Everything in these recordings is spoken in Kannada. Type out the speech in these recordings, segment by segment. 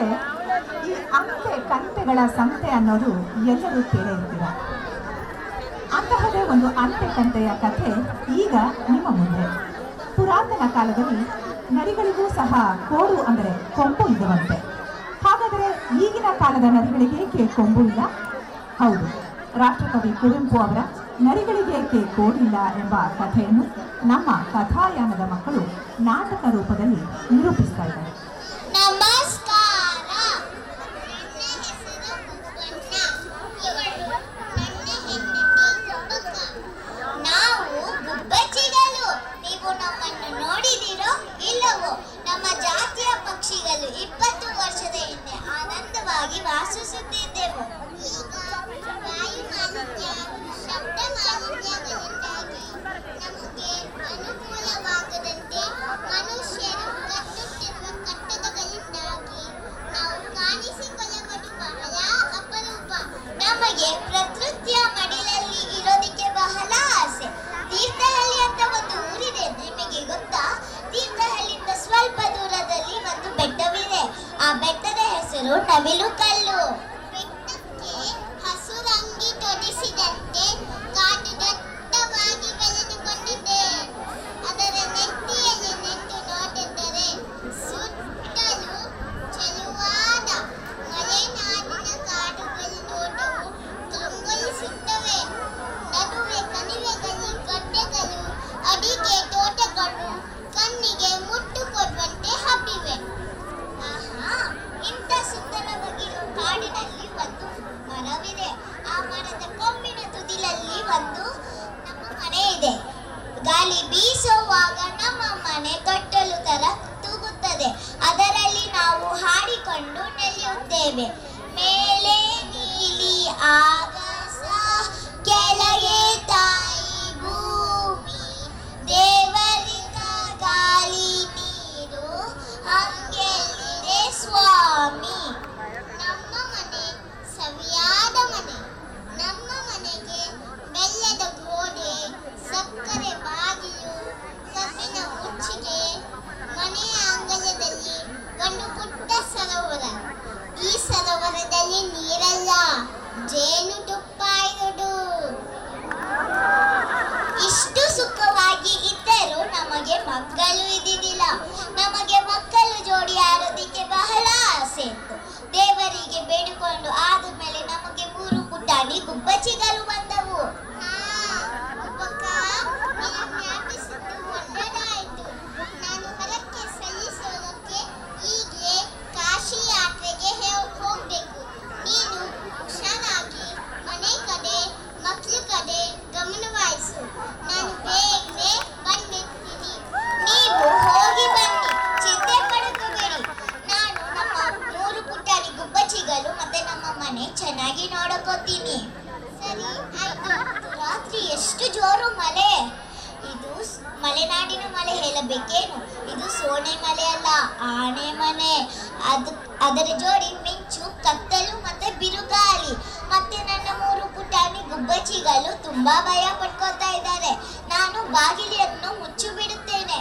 ಅಂದರೆ ಈ ಅಂತೆ ಕಂತೆಗಳ ಸಂತೆ ಅನ್ನೋದು ಎಲ್ಲರೂ ಕೇಳೇ ಇರ್ತೀರ. ಅಂತಹದೇ ಒಂದು ಅಂತೆ ಕಂತೆಯ ಕಥೆ ಈಗ ನಿಮ್ಮ ಮುಂದೆ. ಪುರಾತನ ಕಾಲದಲ್ಲಿ ನರಿಗಳಿಗೂ ಸಹ ಕೋಡು ಅಂದರೆ ಕೊಂಬು ಇರುವಂತೆ. ಹಾಗಾದರೆ ಈಗಿನ ಕಾಲದ ನರಿಗಳಿಗೇಕೆ ಕೊಂಬು ಇಲ್ಲ? ಹೌದು, ರಾಷ್ಟ್ರಕವಿ ಕುವೆಂಪು ಅವರ ನರಿಗಳಿಗೇಕೆ ಕೋಡಿಲ್ಲ ಎಂಬ ಕಥೆಯನ್ನು ನಮ್ಮ ಕಥಾಯಾನದ ಮಕ್ಕಳು ನಾಟಕ ರೂಪದಲ್ಲಿ ನಿರೂಪಿಸ್ತಾ ಇದ್ದಾರೆ. ನಮ್ಮ ಜಾತಿಯ ಪಕ್ಷಿಗಳು 20 ವರ್ಷದ ಹಿಂದೆ ಆನಂದವಾಗಿ ವಾಸಿಸುತ್ತಿದ್ದೆವು. ಈಗ ವಾಯು ಮಾಲಿನ್ಯ, ಶಬ್ದ ಮಾಲಿನ್ಯಗಳಿಂದಾಗಿ ನಮಗೆ ಅನುಕೂಲವಾಗದಂತೆ ಮನುಷ್ಯರು ಕಟ್ಟುತ್ತಿರುವ ಕಟ್ಟಡಗಳಿಂದಾಗಿ ನಾವು ಕಾಣಿಸಿಕೊಳ್ಳುವುದು ಬಹಳ ಅಪರೂಪ. ನಮಗೆ ಪ್ರಕೃತಿಯ ಮಡಿಲಲ್ಲಿ ಇರೋದಕ್ಕೆ ಬಹಳ ಆಸೆ. ತೀರ್ಥಹಳ್ಳಿ ಅಂತ ಒಂದು ಊರಿದೆ, ನಿಮಗೆ ಗೊತ್ತಾ? ತೀರ್ಥಹಳ್ಳಿಯಿಂದ ಸ್ವಲ್ಪ ದೂರದಲ್ಲಿ ಒಂದು ಬೆಟ್ಟವಿದೆ. ಆ ಬೆಟ್ಟದ ಹೆಸರು ನವಿಲುಕಲ್ಲು. ಬೆಟ್ಟಕ್ಕೆ ಹಸುರಂಗಿ ತೊಡಿಸಿದಂತೆ ಕಾಡು ದಟ್ಟವಾಗಿ ಬೆಳೆದುಕೊಂಡಿದೆ. ಅದರ ನೆತ್ತಿಯಲ್ಲಿ ನಿಂತು ನೋಡಿದರೆ ಸುತ್ತಲೂ ಚೆಲುವಾದ ಮಲೆನಾಡಿನ ಕಾಡುಗಳು ನೋಟವು ಕಂಗೊಳಿಸುತ್ತವೆ. ನಡುವೆ ಕಣಿವೆಗಳು, ಗಡ್ಡೆಗಳು, ಅಡಿಕೆ ತೋಟಗಳು ಕಣ್ಣಿಗೆ ಮುಟ್ಟು ಕೊಡುವಂತೆ ಹಬ್ಬಿವೆ. ಇಂಥ ಸುಂದರವಾಗಿರುವ ಕಾಡಿನಲ್ಲಿ ಒಂದು ಮರವಿದೆ. ಆ ಮರದ ಕೊಂಬಿನ ತುದಿಲಲ್ಲಿ ಒಂದು ನಮ್ಮ ಮನೆ ಇದೆ. ಗಾಳಿ ಬೀಸುವಾಗ ನಮ್ಮ ಮನೆ ತೊಟ್ಟಲು ತರ ತೂಗುತ್ತದೆ. ಅದರಲ್ಲಿ ನಾವು ಹಾಡಿಕೊಂಡು ನೆಲೆಯುತ್ತೇವೆ. ಮೇಲೆ ನೀಲಿ ಆಗಸ, ಕೆಳಗೆ ತಾಯಿ ಭೂಮಿ, ದೇವರಿಂದ ಗಾಳಿ ನೀರು, ಹಂಗೆಲ್ಲಿದೆ ಸ್ವಾಮಿ. ನಮ್ಮ ಮನೆ ಸವಿಯಾದ ಮನೆ. ನಮ್ಮ ಮನೆಗೆ ಬೆಲ್ಲದ ಗೋಡೆ, ಸಕ್ಕರೆ ಬಾಗಿಲು, ಕಬ್ಬಿನ ಮುಚ್ಚಿಗೆ. ಮನೆಯ ಅಂಗಳದಲ್ಲಿ ಒಂದು ಪುಟ್ಟ ಸರೋವರ. ಈ ಸರೋವರದಲ್ಲಿ ನೀರಲ್ಲ, ಜೇನುತುಪ್ಪ ಇರುವುದು. ಇಷ್ಟು ಸುಖವಾಗಿ ಇದ್ದರೂ ನಮಗೆ ಮಕ್ಕಳು ಇದ್ದಿದ್ದಿಲ್ಲ. ನಮಗೆ ಮಕ್ಕಳು ಜೋಡಿ ಆಡೋದಕ್ಕೆ ಬಹಳ ಆಸೆ ಇತ್ತು. ದೇವರಿಗೆ ಬೇಡಿಕೊಂಡು ಆದ ಮೇಲೆ ನಮಗೆ 3 ಪುಟಾಣಿ ಗುಬ್ಬಚ್ಚಿಗಳು ಬಂದವು. ಒಳ್ಳೆದಾಯಿತು. ನಾನು ಹೊರಕ್ಕೆ ಸಲ್ಲಿಸೋದಕ್ಕೆ ಈಗಲೇ ಕಾಶಿ ಯಾತ್ರೆಗೆ ಹೋಗ್ಬೇಕು. ನೀನು ಹುಷಾರಾಗಿ ಮನೆ ಕಡೆ ಮಕ್ಕಳ ಕಡೆ ಗಮನವಹಿಸು. ನಾನು ಬೇಗನೆ ಬಂದಿರ್ತೀನಿ. ನೀವು ಹೋಗಿ ಬನ್ನಿ, ಚಿಂತೆ ಪಡ್ಕೋಬೇಡಿ. ನಾನು ನಮ್ಮ 3 ಪುಟಾಣಿ ಗುಬ್ಬಚ್ಚಿಗಳು ಮತ್ತೆ ನಮ್ಮ ಮನೆ ಚೆನ್ನಾಗಿ ನೋಡ್ಕೋತೀನಿ. ಸರಿ ಆಯ್ತು. ರಾತ್ರಿ ಎಷ್ಟು ಜೋರು ಮಳೆ! ಇದು ಮಲೆನಾಡಿನ ಮಳೆ ಹೇಳಬೇಕೇನು? ಇದು ಸೋನೆ ಮಲೆ ಅಲ್ಲ, ಆನೆ ಮನೆ. ಅದರ ಜೋಡಿ ಮಿಂಚು, ಕತ್ತಲು ಮತ್ತೆ ಬಿರುಗಾಳಿ. ಮತ್ತೆ ನನ್ನ 3 ಪುಟಾಣಿ ಗುಬ್ಬಚ್ಚಿಗಳು ತುಂಬಾ ಭಯ ಪಡ್ಕೋತಾ ಇದ್ದಾರೆ. ನಾನು ಬಾಗಿಲನ್ನು ಮುಚ್ಚಿ ಬಿಡುತ್ತೇನೆ.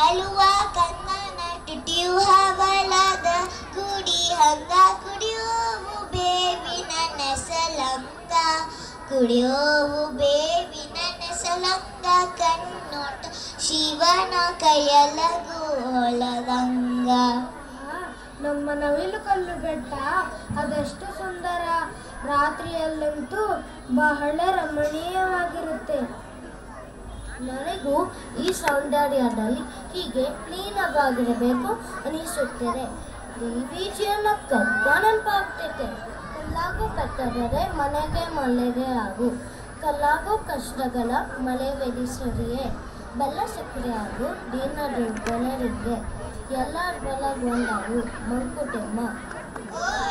ಅಳುವ ಕನ್ನನ ತುಟಿಯು ಹವಳದ ಕುಡಿ ಹಂಗ ಕುಡಿಯೋವು ಬೇವಿನ ನೆಸಲಂಗ, ಕುಡಿಯೋವು ಬೇವಿನ ನೆಸಲಂಗ, ಕಣ್ಣೋಟ ಶಿವನ ಕೈಯಲಗು ಹೊಲದಂಗ. ನಮ್ಮ ನವಿಲುಕಲ್ಲು ಬೆಟ್ಟ ಅದೆಷ್ಟು ಸುಂದರ! ರಾತ್ರಿಯಲ್ಲಂತೂ ಬಹಳ ರಮಣೀಯವಾಗಿರುತ್ತೆ. ನನಗೂ ಈ ಸೌಂದರ್ಯದಲ್ಲಿ ಹೀಗೆ ಲೀನವಾಗಿರಬೇಕು ಅನಿಸುತ್ತದೆ. ದೇವಿಜಿಯನ್ನ ಕಗ್ಗ ನೆನಪಾಗ್ತೈತೆ. ಕಲ್ಲಾಗೋ ಕಟ್ಟದರೆ ಮನೆಗೆ ಮಳೆಗೆ ಆಗು, ಕಲ್ಲಾಗೋ ಕಷ್ಟಗಳ ಮಳೆ ವೆದಿಸರಿಯೇ, ಬೆಲ್ಲ ಸಕ್ಕರೆ ಆಗು ದೀನ ದುರ್ಬಲರಿಗೆ, ಎಲ್ಲ ಬಲಗೊಂಡವು ಮಂಕುತಿಮ್ಮ.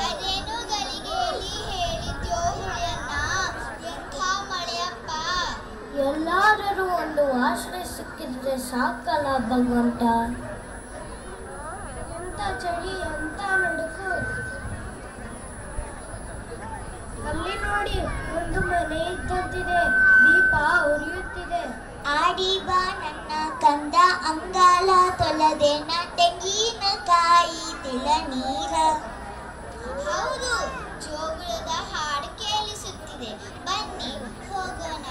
ಅದೇನು ಗಳಿಗೆಯಲ್ಲಿ ಹೇಳಿದ್ಯೋ ಹುಳಿಯನ್ನ, ಎಂಥ ಮಳೆಯಪ್ಪ! ಎಲ್ಲಾದರೂ ಒಂದು ಆಶ್ರಯ ಸಿಕ್ಕಿದ್ರೆ ಸಾಕಲ್ಲ ಭಗವಂತ. ಎಂಥ ಚಳಿ, ಎಂಥ ನಡುಕು! ಅಲ್ಲಿ ನೋಡಿ, ಒಂದು ಮನೆ ಇದ್ದಂತಿದೆ, ದೀಪ ಉರಿಯುತ್ತಿದೆ. ಆಡಿ ಬಾ ನನ್ನ ಕಂದ ಅಂಗಾಲ ತೊಳೆದೆ ನಾ ತೆಂಗಿನಕಾಯಿ ತಿಳ ನೀರ. ಹೌದು, ಜೋಗುಳದ ಹಾಡು ಕೇಳಿಸುತ್ತಿದೆ, ಬನ್ನಿ ಹೋಗೋಣ.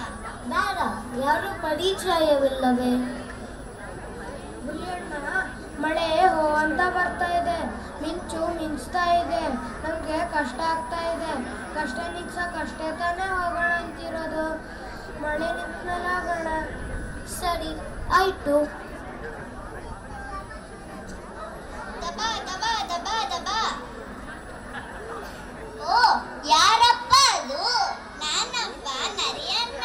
ಬೇಡ, ಯಾರು ಪರಿಚಯವಿಲ್ಲವೇ? ಹುಲಿಯಣ್ಣ, ಮಳೆ ಹೋ ಅಂತ ಬರ್ತಾ ಇದೆ, ಮಿಂಚು ಮಿಂಚ್ತಾ ಇದೆ, ನಮಗೆ ಕಷ್ಟ ಆಗ್ತಾ ಇದೆ. ಕಷ್ಟ ನಿಗ್ಸಕ್ಕಷ್ಟೇ ತಾನೇ ಹೋಗೋಣ ಅಂತಿರೋದು. ಮಳೆ ನಿಂತ್ಮೇಲೆ ಹೋಗೋಣ. ಸರಿ, ಆಯ್ತು. ದಬಾ ದಬಾ ದಬಾ ದಬಾ. ಓ, ಯಾರಪ್ಪ ಅದು? ನಾನಪ್ಪ, ನರಿಯಣ್ಣ.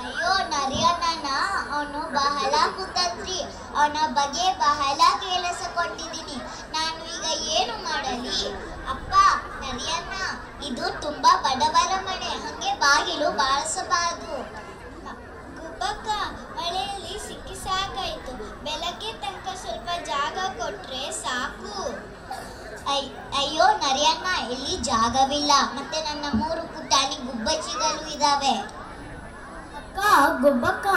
ಅಯ್ಯೋ, ನರಿಯಣ್ಣನ ಅವನು ಬಹಳ ಕುತಂತ್ರಿ. ಅವನ ಬಗ್ಗೆ ಬಹಳ ಕೇಳಿಸಿಕೊಂಡಿದ್ದೀನಿ. ನಾನು ಈಗ ಏನು ಮಾಡಲಿ? ಅಪ್ಪ ನರಿಯಣ್ಣ, ಇದು ತುಂಬಾ ಬಡವರ ಮನೆ, ಹಂಗೆ ಬಾಗಿಲು ಬಾರಿಸಬಾರದು. ಗುಬ್ಬಕ್ಕ, ಮಳೆಯಲ್ಲಿ ಸಿಕ್ಕಿ ಸಾಕಾಯ್ತು, ಬೆಳಗ್ಗೆ ತನಕ ಸ್ವಲ್ಪ ಜಾಗ ಕೊಟ್ರೆ ಸಾಕು. ಅಯ್ಯೋ ನರಿಯಣ್ಣ, ಇಲ್ಲಿ ಜಾಗವಿಲ್ಲ, ಮತ್ತೆ ನನ್ನ 3 ಪುಟಾಣಿ ಗುಬ್ಬಚ್ಚಿಗಳು ಇದಾವೆ. ಅಕ್ಕ, ಗುಬ್ಬಕ್ಕ,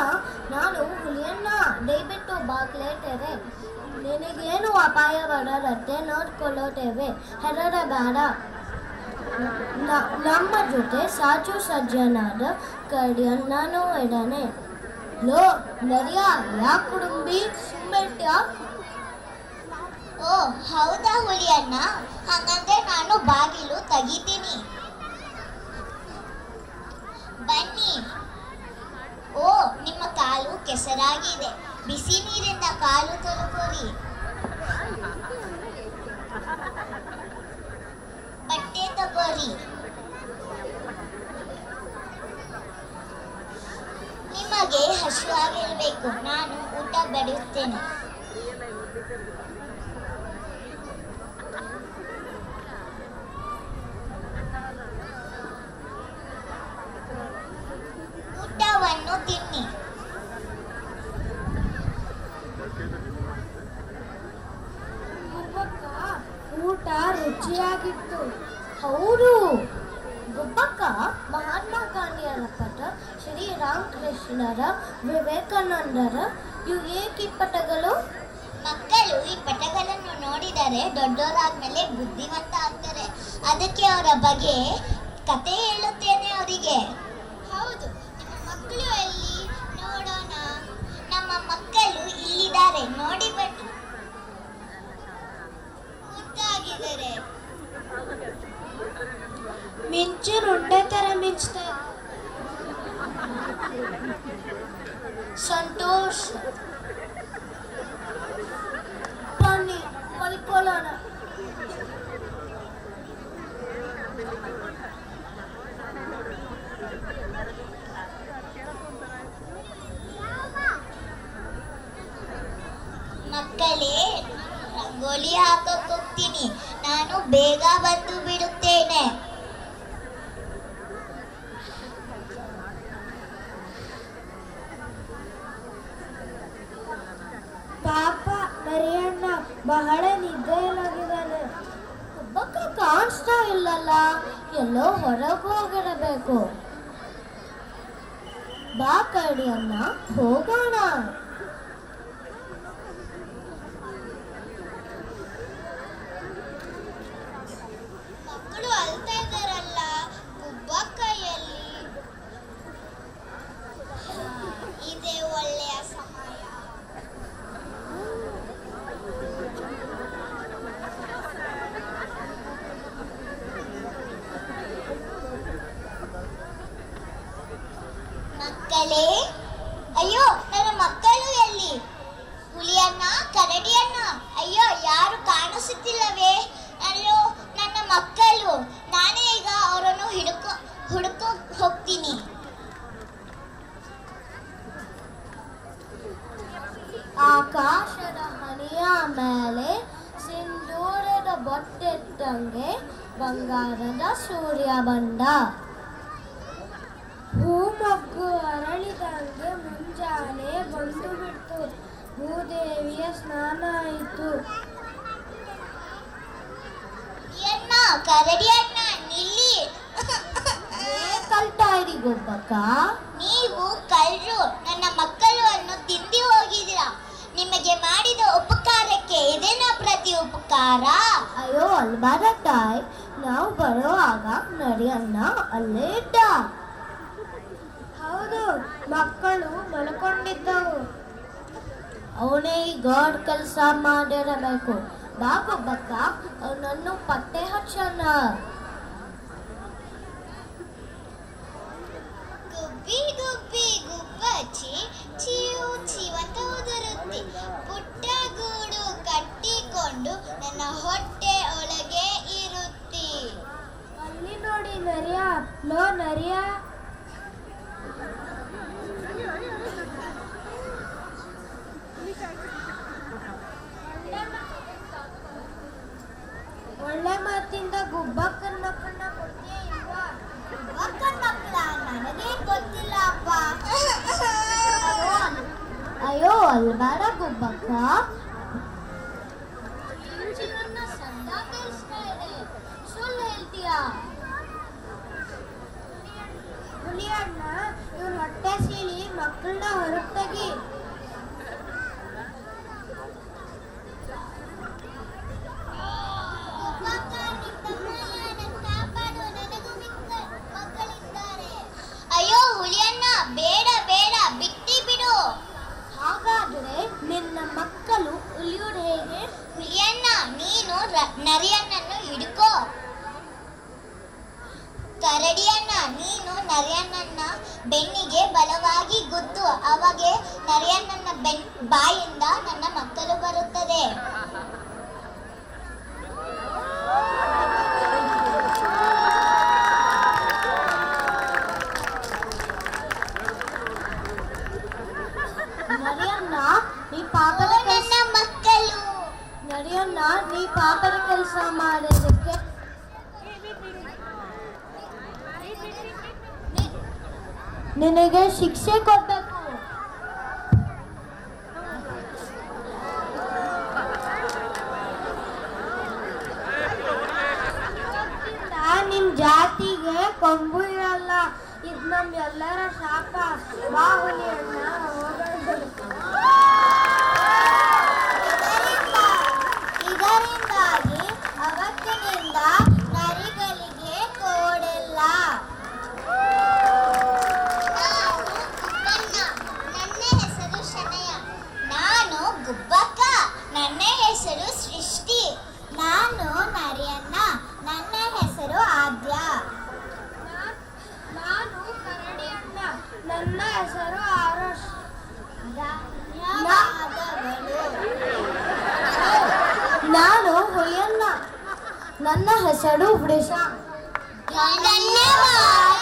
ನಾನು ಹುಲಿಯಣ್ಣ, ದಯವಿಟ್ಟು ಬಾಗ್ಲೇಟೇವೆ. ನಿನಗೇನು ಅಪಾಯ ಬರದಂತೆ ನೋಡ್ಕೊಳ್ಳೋಟೇವೆ, ಹೆದರಬೇಡ. ನಮ್ಮ ಜೊತೆ ಸಾಚು ಸಜ್ಜನಾದ ಕಡಿಯಣ್ಣನೂ ಇದ್ದಾನೆ. ಲೋ ನರಿಯ, ಯಾಕೆ ಕುಡುಂಬಿ ಸುಮ್ಮೆಟ್ಟ್ಯಾ? ಓ ಹೌದಾ ಹುಲಿಯಣ್ಣ, ಹಾಗಂದ್ರೆ ನಾನು ಬಾಗಿಲು ತೆಗಿತೀನಿ, ಬನ್ನಿ. ಓ, ನಿಮ್ಮ ಕಾಲು ಕೆಸರಾಗಿದೆ, ಬಿಸಿ ನೀರಿಂದ ಕಾಲು ತೊಳ್ಕೊರಿ. ಬಟ್ಟೆ ತಗೋರಿ. ನಿಮಗೆ ಹಸಿವಾಗಿರ್ಬೇಕು, ನಾನು ಊಟ ಬಡಿಯುತ್ತೇನೆ. ಊಟವನ್ನು ತಿನ್ನಿ. ಗುಬ್ಬಕ್ಕ, ಊಟ ರುಚಿಯಾಗಿತ್ತು. ಹೌದು ಗುಬ್ಬಕ್ಕ, ಮಹಾತ್ಮ ಗಾಂಧಿಯರ ಪಟ, ಶ್ರೀರಾಮಕೃಷ್ಣರ, ವಿವೇಕಾನಂದರ ಇವು ಏಕೆ ಪಟಗಳು? ಮಕ್ಕಳು ಈ ಪಟಗಳನ್ನು ನೋಡಿದರೆ ದೊಡ್ಡವರಾದ್ಮೇಲೆ ಬುದ್ಧಿವಂತ ಆಗ್ತಾರೆ. ಅದಕ್ಕೆ ಅವರ ಬಗ್ಗೆ ಕತೆ ಹೇಳುತ್ತೇನೆ ಅವರಿಗೆ. ಹೌದು, ನಿಮ್ಮ ಮಕ್ಕಳು ಎಲ್ಲಿ ನೋಡೋಣ? ನಮ್ಮ ಮಕ್ಕಳು ಇಲ್ಲಿದ್ದಾರೆ, ನೋಡಿ ಬನ್ನಿ. ಮುದ್ದಾಗಿದ್ದಾರೆ. ಮಿಂಚು ರುಂಡೆ ತರ ಮಿಂಚ್ತಾ. ಸಂತೋಷ. ಬನ್ನಿ ಮಲ್ಕೊಳ್ಳೋಣ. ಮಕ್ಕಳೇ, ರಂಗೋಲಿ ಹಾಕಕ್ಕೆ ಹೋಗ್ತೀನಿ, ನಾನು ಬೇಗ ಬಂದು ಬಿಡುತ್ತೇನೆ. ಪಾಪ ನರಿಯಣ್ಣ ಬಹಳ ನಿದ್ದೆಯಲ್ಲಾಗಿದ್ದಾನೆ. ಗುಬ್ಬಕ್ಕ ಕಾಣಿಸ್ತಾ ಇಲ್ಲಲ್ಲ, ಎಲ್ಲೋ ಹೊರಗೆ ಹೋಗಿರಬೇಕು. ಬಾ ಕಡಿಯಣ್ಣ, ಹೋಗೋಣ. ಮಕ್ಕಳು ಅಳ್ತಾ ಇದ್ದಾರಲ್ಲ, ಗುಬ್ಬಕ್ಕಯ್ಯಲ್ಲಿ ಇದೇ ಒಳ್ಳೆಯ ಸಮಯ. ಮಕ್ಕಳೇ, ಅಯ್ಯೋ ನನ್ನ ಮಕ್ಕಳು ಎಲ್ಲಿ? ಹುಲಿಯಣ್ಣ, ಕರಡಿಯಣ್ಣ, ಅಯ್ಯೋ ಯಾರು ಕಾಣಿಸುತ್ತಿಲ್ಲವೇ? ಅಯ್ಯೋ ನನ್ನ ಮಕ್ಕಳು, ನಾನೇ ಈಗ ಅವರನ್ನು ಹುಡುಕ ಹೋಗ್ತೀನಿ. ಆಕಾಶದ ಹನಿಯ ಮೇಲೆ ಸಿಂಧೂರದ ಬೊಟ್ಟೆಟ್ಟಂಗೆ ಬಂಗಾರದ ಸೂರ್ಯ ಬಂದ. ಹೂಮಗ್ಗು ಅರಳಿದಂಗೆ ಮುಂಜಾನೆ ಬಂದು ಬಿಡ್ತು. ಭೂದೇವಿಯ ಸ್ನಾನ ಆಯಿತು. ಅಣ್ಣ, ಕರಡಿಯಣ್ಣ, ನಿಲ್ಲಿ. ಕಲ್ತಾ ಇರಿ ಗುಬ್ಬಕ್ಕ. ನೀವು ಕಳ್ಳರು, ನನ್ನ ಮಕ್ಕಳು ಮಾಡಿದ ಉಪಕಾರಕ್ಕೆ ಇದೇನ ಪ್ರತಿ ಉಪಕಾರ? ಅಯ್ಯೋ ಅಲ್ಬಾರ ತಾಯಿ, ನಾವು ಬರುವಾಗ ನರಿಯನ್ನ ಅಲ್ಲೇ ಇದ್ದ. ಹೌದು, ಮಕ್ಕಳು ಮಲ್ಕೊಂಡಿದ್ದವು. ಅವನೇ ಈ ಗಾಡ್ ಕೆಲಸ ಮಾಡಿರಬೇಕು. ಬಾ ಗುಬ್ಬಕ್ಕ, ಅವನನ್ನು ಪತ್ತೆ ಹಚ್ಚೋಣ. ಗುಬ್ಬಿ ಗುಬ್ಬಿ ಗುಬ್ಬಚ್ಚಿ ಚೀವು ಚೀವಂತ ಉದುರುತ್ತಿ, ಪುಟ್ಟ ಗೂಡು ಕಟ್ಟಿಕೊಂಡು ನನ್ನ ಹೊಟ್ಟೆ ಒಳಗೆ ಇರುತ್ತಿ. ಅಲ್ಲಿ ನೋಡಿ ನರಿಯ, ಲೋ ನರಿಯ. ಒಳ್ಳೆ ಮಾತಿಂದ ಗುಬ್ಬಕ್ಕನ ಮಕ್ಕಳನ್ನ ಕೊಡ್ತೀಯ ಇಲ್ವಾ? ಗುಬ್ಬಕ್ಕನ ಮಕ್ಕಳ ನನಗೆ ಗೊತ್ತಿಲ್ಲ ಅಪ್ಪ. ಅಯ್ಯೋ ಅಲ್ಬಾರ ಗುಬ್ಬಕ್ಕ, ಜೀವನ ಸಂದ ಕೇಳಿಸ್ತಾ ಇದೆ, ಸುಳ್ಳು ಹೇಳ್ತೀಯಾ? ಹುಲಿಯಣ್ಣ, ಇವ್ರ ಹೊಟ್ಟೆ ಸೀಳಿ ಮಕ್ಕಳನ್ನ ಹೊರಗೆ ತೆಗಿ. ಅಯ್ಯೋ ಹುಲಿಯಣ್ಣ, ಬೇಡ ಬೇಡ, ಬಿಟ್ಟಿ ಬಿಡು. ಹಾಗಾದ್ರೆ ನಿನ್ನ ಮಕ್ಕಳು ಉಳಿಯೋದು ಹೇಗೆ? ಹುಲಿಯಣ್ಣ, ನೀನು ನರಿಯಣ್ಣನ್ನು ಹಿಡ್ಕೋ. ಕರಡಿಯಣ್ಣ, ನೀನು ನರಿಯಣ್ಣನ ಬೆನ್ನಿಗೆ ಬಲವಾಗಿ ಗುದ್ದು, ಅವಾಗೆ ನರಿಯಣ್ಣನ ಬಾಯಿಂದ ನನ್ನ ಮಕ್ಕಳು ಬರುತ್ತದೆ. ನರಿಯಣ್ಣ, ನೀ ಪಾಪದ ನನ್ನ ಮಕ್ಕಳು. ನರಿಯಣ್ಣ, ನೀ ಪಾಪದ ಕೆಲಸ ಮಾಡೋದಕ್ಕೆ ನಿನಗೆ ಶಿಕ್ಷೆ ಕೊಡಬೇಕು. ನಿಮ್ ಜಾತಿಗೆ ಕೊಂಬು ಇರಲ್ಲ, ಇದು ನಮ್ ಎಲ್ಲರ ಶಾಪ. ಬಾ ಹುಲಿಯಣ್ಣ, ಇದರಿಂದಾಗಿ ಅವತ್ತಿನಿಂದ ನರಿಗಳಿಗೆ ಕೋಡಿಲ್ಲ. ನನ್ನ ಹೆಸರು ಶನಯ. ನಾನು ಗುಬ್ಬಕ್ಕ. ನನ್ನ ಹೆಸರು ಸೃಷ್ಟಿ. ನಾನು ನರಿಯಣ್ಣ. ನನ್ನ ಹೆಸರು ಆದ್ಯ. ನಾನು ಕರಡಿಯಣ್ಣ. ನನ್ನ ಹೆಸರು ಆರುಷ್. ನಾನು ಹುಲಿಯಣ್ಣ. ನನ್ನ ಹೆಸರು ವೃಷ. ಧನ್ಯವಾದ.